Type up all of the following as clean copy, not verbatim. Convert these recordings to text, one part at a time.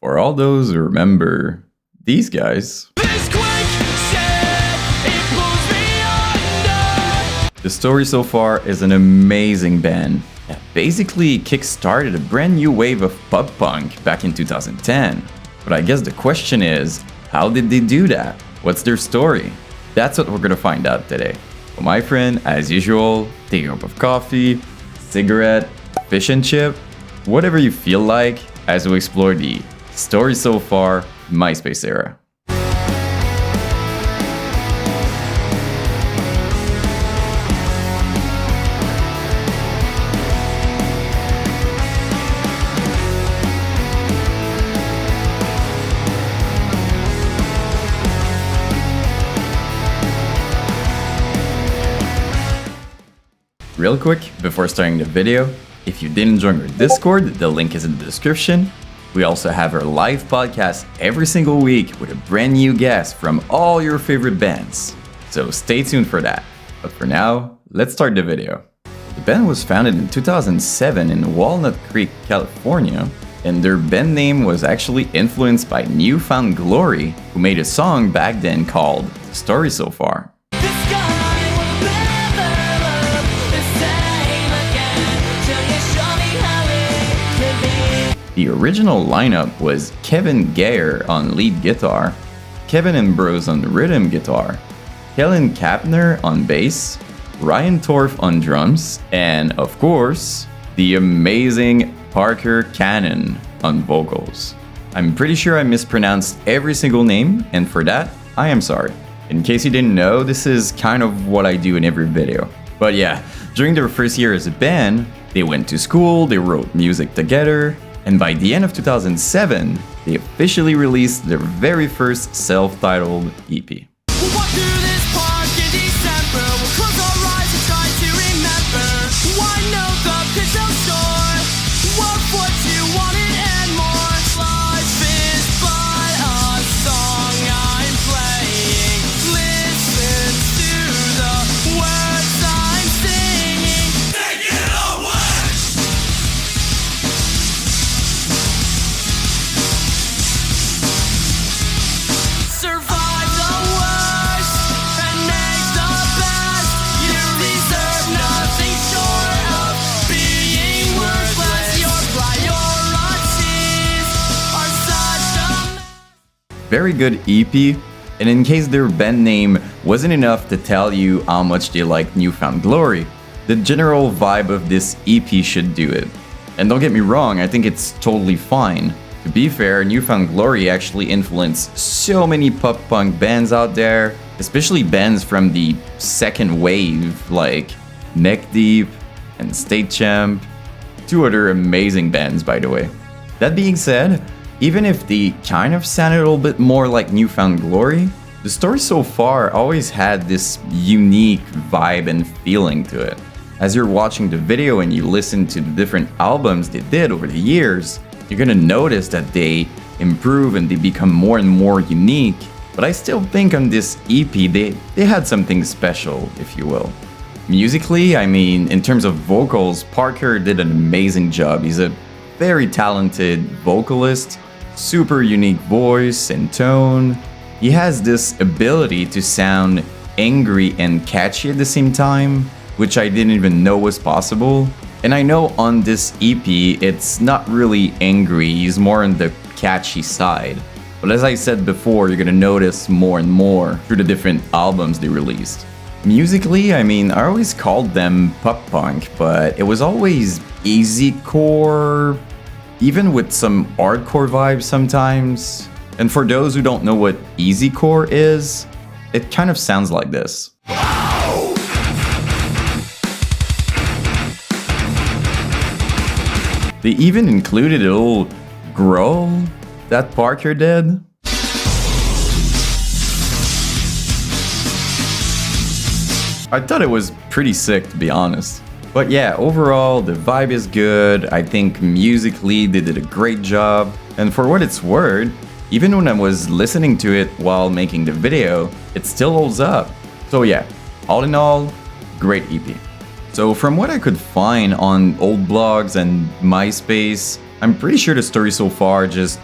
or all those who remember these guys. The Story So Far is an amazing band that basically kickstarted a brand new wave of pop punk back in 2010. But I guess the question is, how did they do that? What's their story? That's what we're gonna find out today. Well, my friend, as usual, take a cup of coffee, cigarette, fish and chip, whatever you feel like, as we explore the Story So Far Myspace Era. Real quick, before starting the video, if you didn't join our Discord, the link is in the description. We also have our live podcast every single week with a brand new guest from all your favorite bands. So stay tuned for that. But for now, let's start the video. The band was founded in 2007 in Walnut Creek, California, and their band name was actually influenced by New Found Glory, who made a song back then called The Story So Far. The original lineup was Kevin Gayer on lead guitar, Kevin Ambrose on rhythm guitar, Helen Kapner on bass, Ryan Torf on drums, and of course, the amazing Parker Cannon on vocals. I'm pretty sure I mispronounced every single name, and for that, I am sorry. In case you didn't know, this is kind of what I do in every video. But yeah, during their first year as a band, they went to school, they wrote music together, and by the end of 2007, they officially released their very first self-titled EP. Very good EP, and in case their band name wasn't enough to tell you how much they like New Found Glory, the general vibe of this EP should do it. And don't get me wrong, I think it's totally fine. To be fair, New Found Glory actually influenced so many pop punk bands out there, especially bands from the second wave like Neck Deep and State Champ, two other amazing bands by the way. That being said, even if they kind of sounded a little bit more like New Found Glory, The Story So Far always had this unique vibe and feeling to it. As you're watching the video and you listen to the different albums they did over the years, you're gonna notice that they improve and they become more and more unique. But I still think on this EP, they had something special, if you will. Musically, I mean, in terms of vocals, Parker did an amazing job. He's a very talented vocalist. Super unique voice and tone. He has this ability to sound angry and catchy at the same time, which I didn't even know was possible. And I know on this EP, it's not really angry, he's more on the catchy side. But as I said before, you're gonna notice more and more through the different albums they released. Musically, I mean, I always called them pop punk, but it was always easycore, even with some hardcore vibes sometimes. And for those who don't know what easycore is, it kind of sounds like this. They even included a little growl that Parker did. I thought it was pretty sick, to be honest. But yeah, overall, the vibe is good. I think musically they did a great job. And for what it's worth, even when I was listening to it while making the video, it still holds up. So yeah, all in all, great EP. So from what I could find on old blogs and MySpace, I'm pretty sure the story so far just,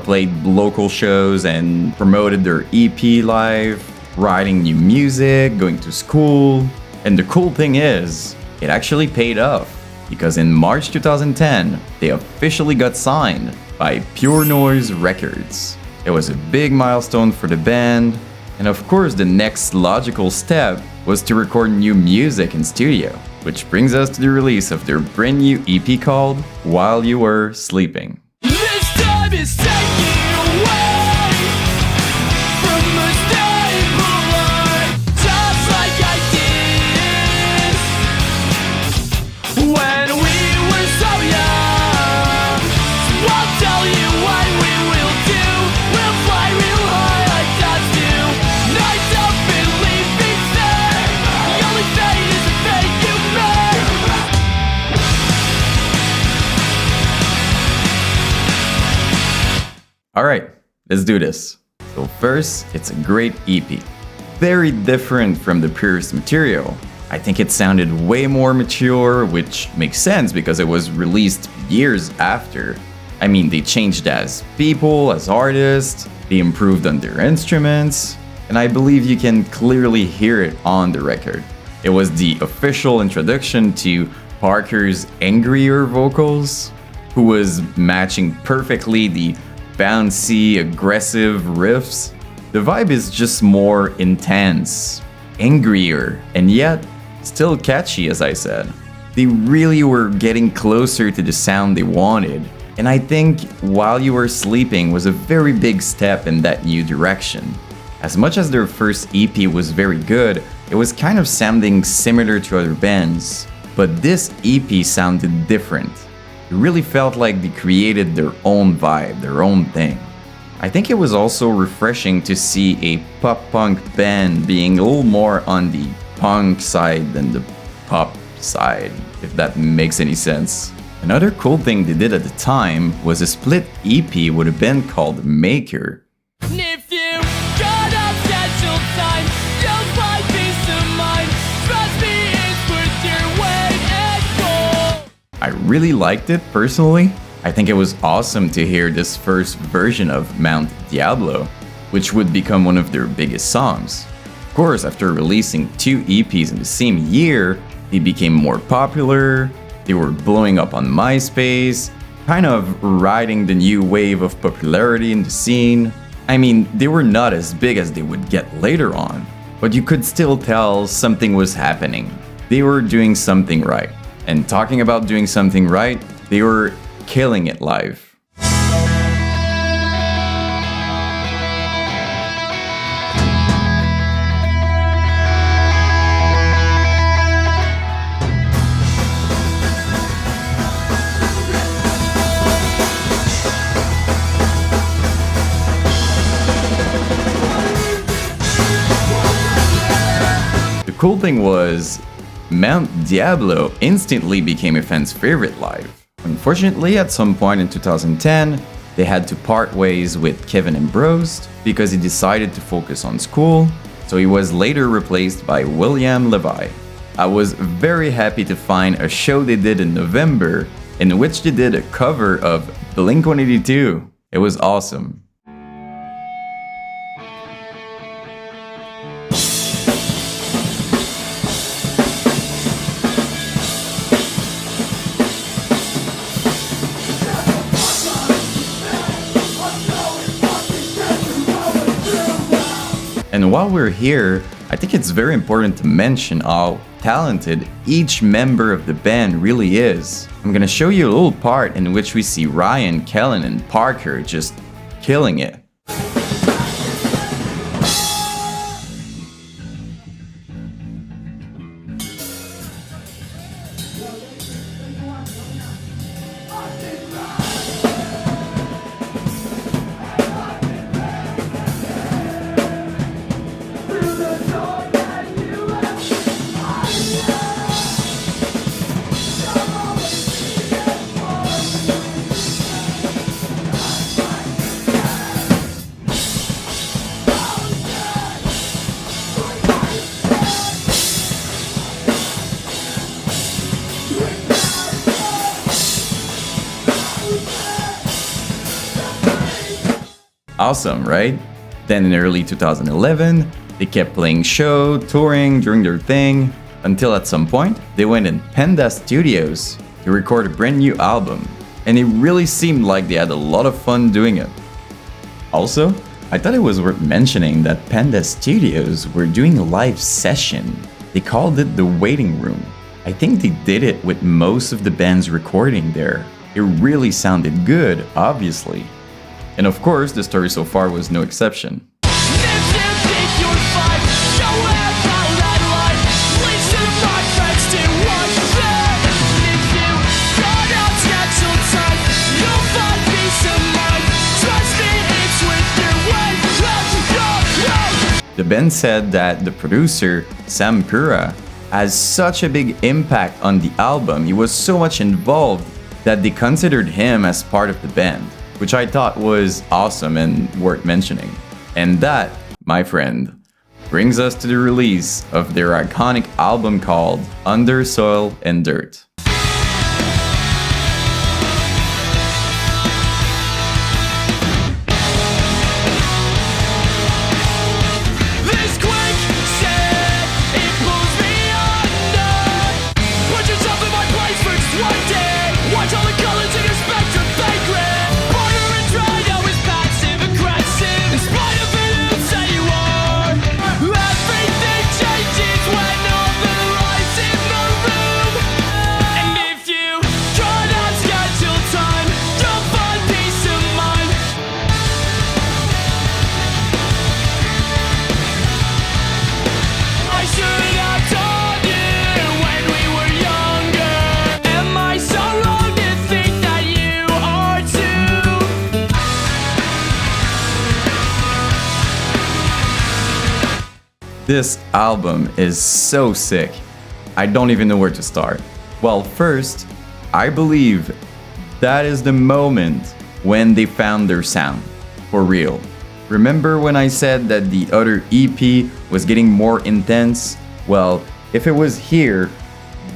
played local shows and promoted their EP live, writing new music, going to school. And the cool thing is, it actually paid off, because in March 2010, they officially got signed by Pure Noise Records. It was a big milestone for the band, and of course the next logical step was to record new music in studio, which brings us to the release of their brand new EP called While You Were Sleeping. This time is taking away from a stable life, just like I did when we were so young. So I'll tell you what we will do. We'll fly real high like doves do. I don't believe it's there. The only fate is the fate you make. Alright, let's do this. So first, it's a great EP. Very different from the previous material. I think it sounded way more mature, which makes sense because it was released years after. I mean, they changed as people, as artists, they improved on their instruments, and I believe you can clearly hear it on the record. It was the official introduction to Parker's angrier vocals, who was matching perfectly the bouncy, aggressive riffs. The vibe is just more intense, angrier, and yet still catchy, as I said. They really were getting closer to the sound they wanted, and I think While You Were Sleeping was a very big step in that new direction. As much as their first EP was very good, it was kind of sounding similar to other bands, but this EP sounded different. It really felt like they created their own vibe, their own thing. I think it was also refreshing to see a pop-punk band being a little more on the punk side than the pop side, if that makes any sense. Another cool thing they did at the time was a split EP with a band called Maker. If you got a scheduled time, you'll find peace of mind. Trust me, it's worth your weight in gold. I really liked it personally. I think it was awesome to hear this first version of Mount Diablo, which would become one of their biggest songs. Of course, after releasing 2 EPs in the same year, they became more popular, they were blowing up on Myspace, kind of riding the new wave of popularity in the scene. I mean, they were not as big as they would get later on, but you could still tell something was happening. They were doing something right. And talking about doing something right, they were killing it live. The cool thing was, Mount Diablo instantly became a fan's favorite live. Unfortunately, at some point in 2010, they had to part ways with Kevin Ambrose because he decided to focus on school, so he was later replaced by William Levy. I was very happy to find a show they did in November in which they did a cover of Blink-182. It was awesome. And while we're here, I think it's very important to mention how talented each member of the band really is. I'm gonna show you a little part in which we see Ryan, Kellen, and Parker just killing it. Awesome, right? Then in early 2011, they kept playing show, touring, doing their thing, until at some point, they went in Panda Studios to record a brand new album, and it really seemed like they had a lot of fun doing it. Also, I thought it was worth mentioning that Panda Studios were doing a live session. They called it the waiting room. I think they did it with most of the bands recording there. It really sounded good, obviously. And of course, the story so far was no exception. The band said that the producer, Sam Pura, has such a big impact on the album, he was so much involved that they considered him as part of the band, which I thought was awesome and worth mentioning. And that, my friend, brings us to the release of their iconic album called Under Soil and Dirt. This album is so sick. I don't even know where to start. Well, first, I believe that is the moment when they found their sound. For real. Remember when I said that the other EP was getting more intense? Well, if it was here,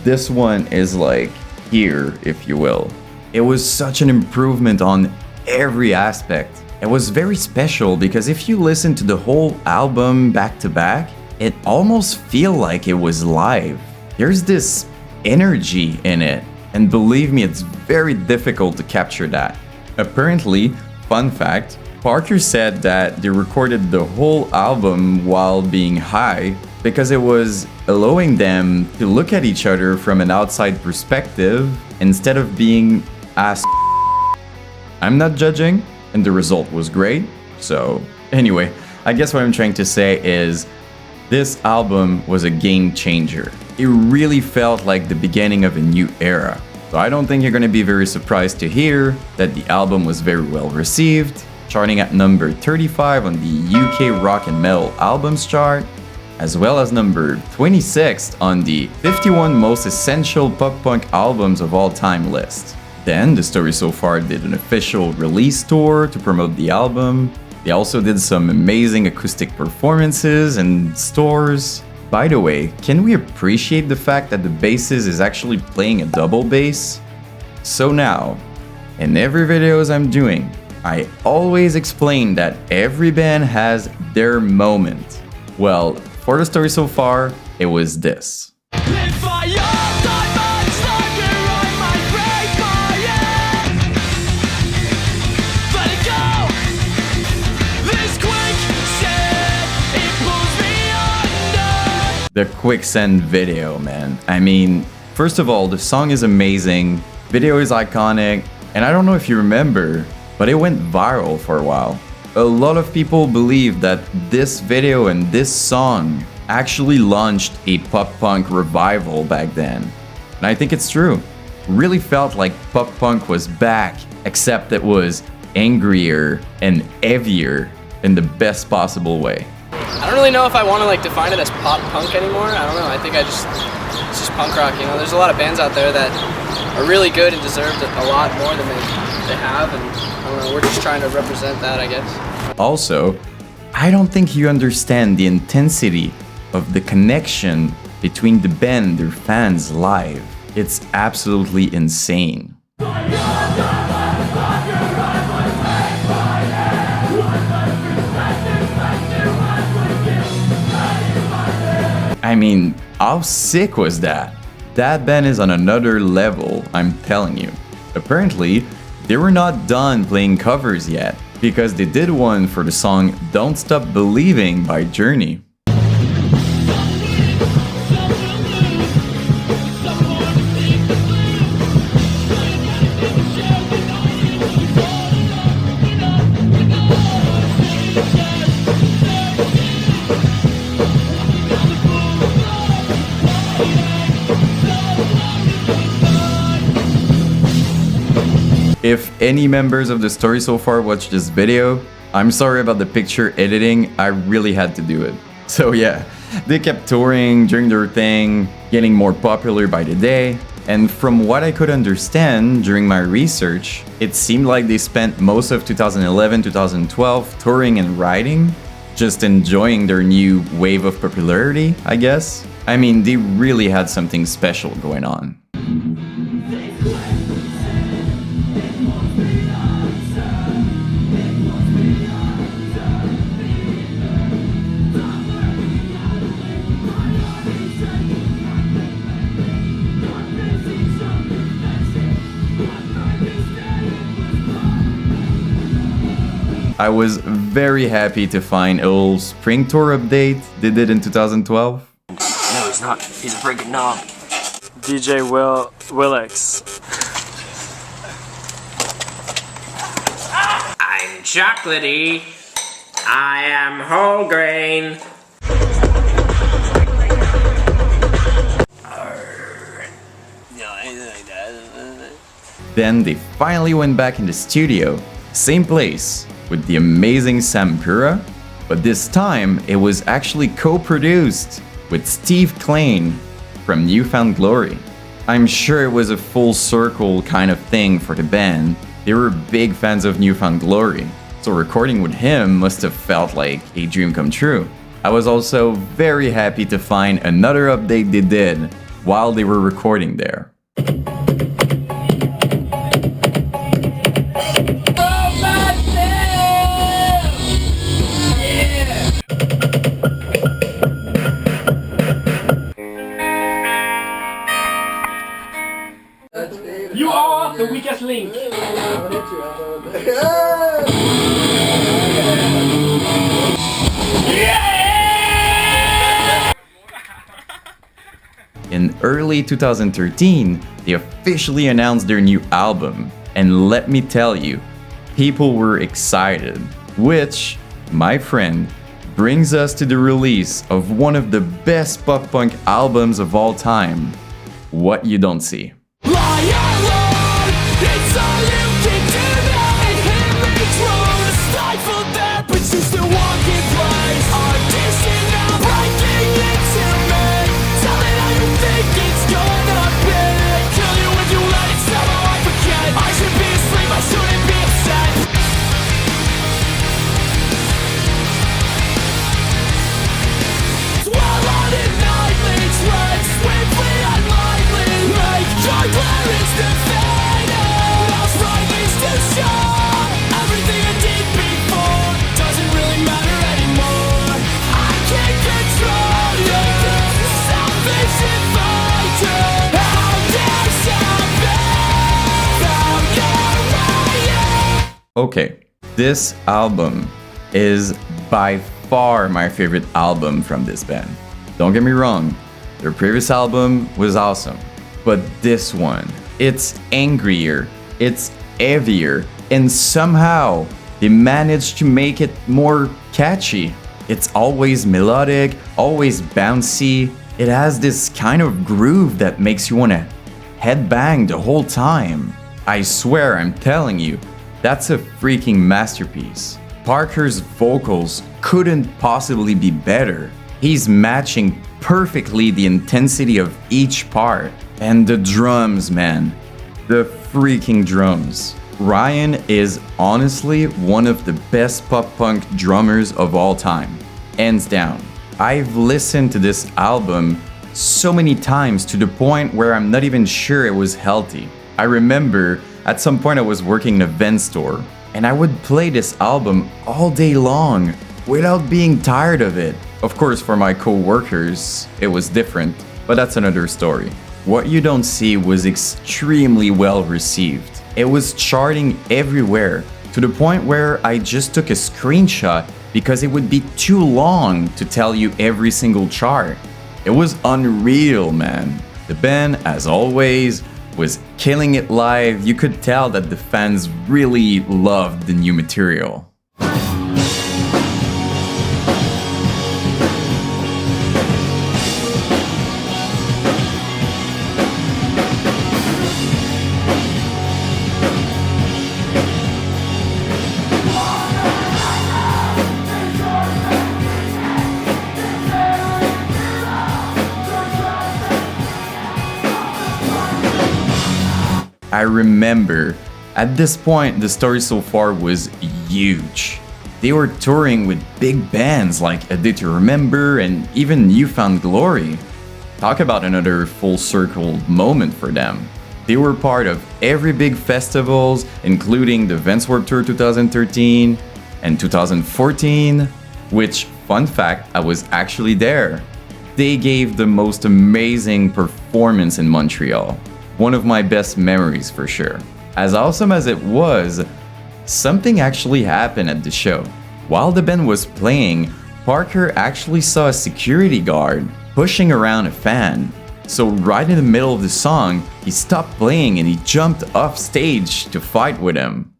this one is like here, if you will. It was such an improvement on every aspect. It was very special because if you listen to the whole album back to back, it almost feels like it was live. There's this energy in it, and believe me, it's very difficult to capture that. Apparently, fun fact, Parker said that they recorded the whole album while being high because it was allowing them to look at each other from an outside perspective instead of being ass. I'm not judging, and the result was great. So anyway, I guess what I'm trying to say is this album was a game changer. It really felt like the beginning of a new era. So I don't think you're going to be very surprised to hear that the album was very well received, charting at number 35 on the UK Rock and Metal Albums chart, as well as number 26 on the 51 Most Essential Pop-Punk Albums of All Time list. Then, The Story So Far did an official release tour to promote the album. They also did some amazing acoustic performances and stores. By the way, can we appreciate the fact that the bassist is actually playing a double bass? So now, in every videos I'm doing, I always explain that every band has their moment. Well, for The Story So Far, it was this. The Quicksand video, man. I mean, first of all, the song is amazing, video is iconic, and I don't know if you remember, but it went viral for a while. A lot of people believe that this video and this song actually launched a pop-punk revival back then. And I think it's true. Really felt like pop-punk was back, except it was angrier and heavier in the best possible way. I don't really know if I want to like define it as pop punk anymore. I don't know. I think it's just punk rock. You know, there's a lot of bands out there that are really good and deserve a lot more than they have, and I don't know. We're just trying to represent that, I guess. Also, I don't think you understand the intensity of the connection between the band and their fans live. It's absolutely insane. I mean, how sick was that? That band is on another level, I'm telling you. Apparently, they were not done playing covers yet, because they did one for the song Don't Stop Believing by Journey. If any members of the story so far watched this video, I'm sorry about the picture editing, I really had to do it. So yeah, they kept touring, doing their thing, getting more popular by the day, and from what I could understand during my research, it seemed like they spent most of 2011-2012 touring and writing, just enjoying their new wave of popularity, I guess. I mean, they really had something special going on. I was very happy to find a little spring tour update they did in 2012. No, he's not. He's a freaking knob. DJ Willix. I'm chocolatey. I am whole grain. Then they finally went back in the studio, same place, with the amazing Sam Pura, but this time it was actually co-produced with Steve Klein from New Found Glory. I'm sure it was a full circle kind of thing for the band. They were big fans of New Found Glory, so recording with him must have felt like a dream come true. I was also very happy to find another update they did while they were recording there. You are the weakest link. In early 2013, they officially announced their new album, and let me tell you, people were excited, which, my friend, brings us to the release of one of the best pop-punk albums of all time, What You Don't See. It's all you can do now. It makes room to stifle that, but you still walk in place. Audition now, breaking into me. Tell it how you think it's gonna be. Kill you if you let it sell how I forget. I should be asleep, I shouldn't be upset. Swallowed in nightly dread, swiftly unlikely. Like your glare is defeated. Everything I did before doesn't really matter anymore. I can't control you. Selfish if I do. How dare something? Okay, this album is by far my favorite album from this band. Don't get me wrong, their previous album was awesome, but this one, it's angrier, it's heavier, and somehow they managed to make it more catchy. It's always melodic, always bouncy. It has this kind of groove that makes you want to headbang the whole time. I swear, I'm telling you, that's a freaking masterpiece. Parker's vocals couldn't possibly be better. He's matching perfectly the intensity of each part. And the drums, man. The freaking drums. Ryan is honestly one of the best pop-punk drummers of all time. Hands down. I've listened to this album so many times to the point where I'm not even sure it was healthy. I remember at some point I was working in a event store and I would play this album all day long without being tired of it. Of course, for my co-workers, it was different, but that's another story. What You Don't See was extremely well received. It was charting everywhere, to the point where I just took a screenshot because it would be too long to tell you every single chart. It was unreal, man. The band, as always, was killing it live. You could tell that the fans really loved the new material. I remember, at this point, the story so far was huge. They were touring with big bands like A Day to Remember and even New Found Glory. Talk about another full circle moment for them. They were part of every big festivals, including the Vans Warped Tour 2013 and 2014, which, fun fact, I was actually there. They gave the most amazing performance in Montreal. One of my best memories for sure. As awesome as it was, something actually happened at the show. While the band was playing, Parker actually saw a security guard pushing around a fan. So right in the middle of the song, he stopped playing and he jumped off stage to fight with him.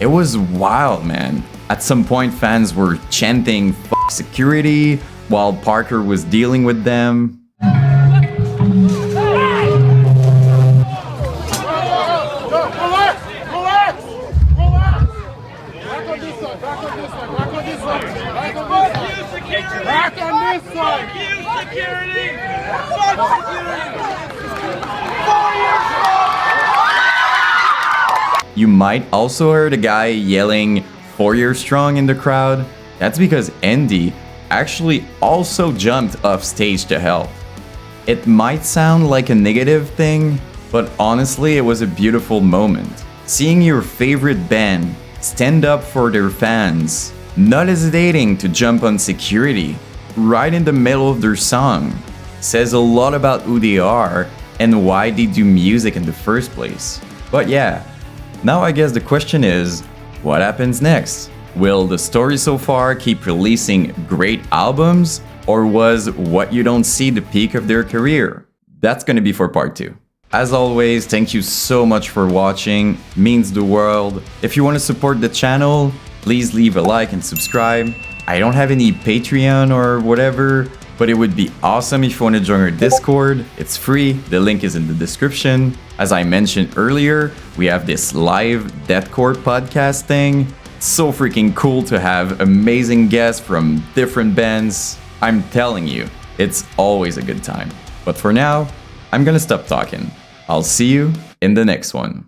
It was wild, man. At some point, fans were chanting "F*** security" while Parker was dealing with them. You might also heard a guy yelling 4 years strong in the crowd. That's because Andy actually also jumped off stage to help. It might sound like a negative thing, but honestly it was a beautiful moment. Seeing your favorite band stand up for their fans, not hesitating to jump on security right in the middle of their song, says a lot about who they are and why they do music in the first place. But yeah, now I guess the question is, what happens next? Will the story so far keep releasing great albums, or was What You Don't See the peak of their career? That's gonna be for part 2. As always, thank you so much for watching, means the world. If you want to support the channel, please leave a like and subscribe. I don't have any Patreon or whatever, but it would be awesome if you want to join our Discord. It's free, the link is in the description. As I mentioned earlier, we have this live deathcore podcast thing. It's so freaking cool to have amazing guests from different bands. I'm telling you, it's always a good time. But for now, I'm gonna stop talking. I'll see you in the next one.